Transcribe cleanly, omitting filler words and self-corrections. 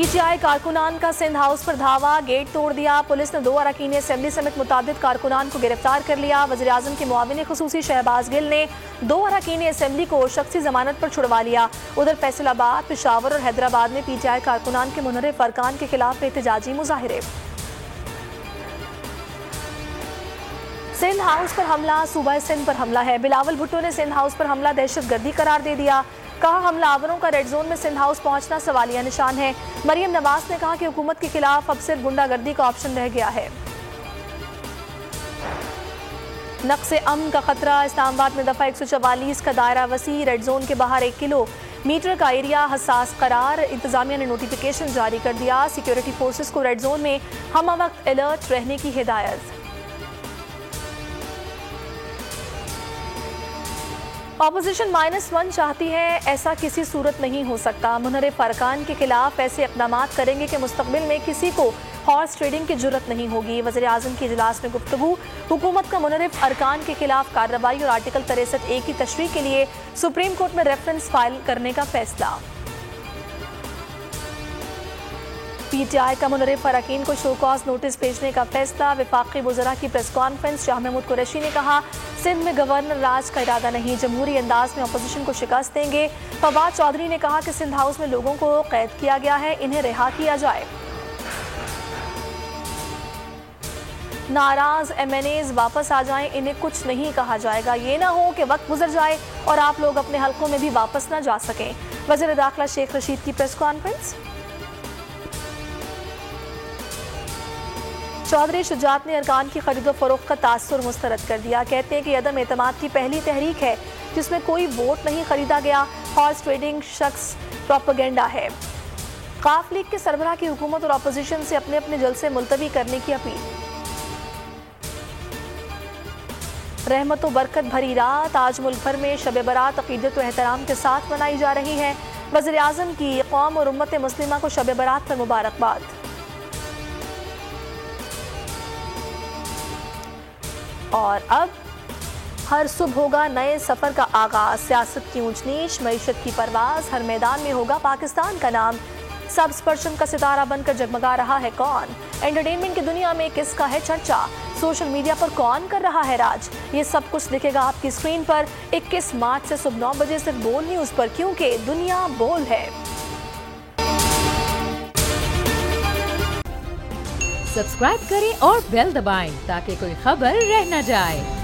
PTI कारकुनान का Sindh house पर धावा, गेट तोड़ दिया। पुलिस ने 2 अरकान असेंबली समेत मुतादिद कारकुनान को गिरफ्तार कर लिया। वज़ीर आज़म के मुआविन खुसूसी शहबाज गिल ने 2 अरकान असेंबली को शख्सी जमानत पर छुड़वा लिया। उधर फैसलाबाद, पेशावर और हैदराबाद में पीटीआई कारकुनान के मुनहरिफ अरकान के खिलाफ एहतजाजी मुजाहिरे। सिंध हाउस पर हमला, सूबा सिंध पर हमला है। बिलावल भुट्टो ने सिंध हाउस पर हमला दहशतगर्दी करार दे दिया। कहा, हमलावरों का रेड जोन में सिंध हाउस पहुंचना सवालिया निशान है। मरियम नवाज ने कहा कि हुकूमत के खिलाफ अब सिर्फ गुंडागर्दी का ऑप्शन रह गया है। नक्से अमन का खतरा, इस्लामाबाद में दफा 144 का दायरा वसी, रेड जोन के बाहर 1 किलोमीटर का एरिया हसास करार। इंतजामिया ने नोटिफिकेशन जारी कर दिया। सिक्योरिटी फोर्सेस को रेड जोन में हम वक्त अलर्ट रहने की हिदायत। ऑपोजिशन -1 चाहती है, ऐसा किसी सूरत नहीं हो सकता। मुनहरिफ अरकान के खिलाफ ऐसे इक़दाम करेंगे कि मुस्तक़बिल में किसी को हॉर्स ट्रेडिंग की जुर्रत नहीं होगी। वज़ीर आज़म की इजलास में गुफ्तगू, हुकूमत का मुनहरिफ अरकान के खिलाफ कार्रवाई और आर्टिकल 63A की तशरीह के लिए सुप्रीम कोर्ट में रेफरेंस फाइल करने का फैसला। पीटीआई का मुनहरिफ अरकान को शो कॉज नोटिस भेजने का फैसला। वफाकी वज़रा की प्रेस कॉन्फ्रेंस, शाह महमूद कुरैशी ने कहा, सिंध में गवर्नर राज का इरादा नहीं, जमहूरी अंदाज में अपोजिशन को शिकस्त देंगे। फवाद चौधरी ने कहा कि सिंध हाउस में लोगों को कैद किया गया है, इन्हें रिहा किया जाए। नाराज MNAs वापस आ जाएं, इन्हें कुछ नहीं कहा जाएगा। ये ना हो कि वक्त गुजर जाए और आप लोग अपने हलकों में भी वापस न जा सकें। वज़ीर दाखिला शेख रशीद की प्रेस कॉन्फ्रेंस। चौधरी शुजात ने अरकान की खरीदो फरोख्त का तासुर मुस्तरद कर दिया। कहते हैं कि अदम एतमाद की पहली तहरीक है जिसमें कोई वोट नहीं खरीदा गया। हॉर्स ट्रेडिंग शख्स प्रोपेगेंडा है। काफ लीग के सरबराह की हुकूमत और अपोजिशन से अपने अपने जलसे मुलतवी करने की अपील। रहमत व बरकत भरी रात, आज मुल्क भर में शब बरात अकीदत व एहतराम के साथ मनाई जा रही है। वज़ीर आज़म की कौम और उम्मत मुस्लिमा को शब बरात पर मुबारकबाद। और अब हर सुबह होगा नए सफर का आगाज, सियासत की ऊंच नीच, मईशत की परवाज, हर मैदान में होगा पाकिस्तान का नाम। सब्ज़ परचम का सितारा बनकर जगमगा रहा है कौन? एंटरटेनमेंट की दुनिया में किसका है चर्चा? सोशल मीडिया पर कौन कर रहा है राज? ये सब कुछ दिखेगा आपकी स्क्रीन पर 21 मार्च से सुबह 9 बजे से बोल न्यूज पर, क्योंकि दुनिया बोल है। सब्सक्राइब करें और बेल दबाएं ताकि कोई खबर रह न जाए।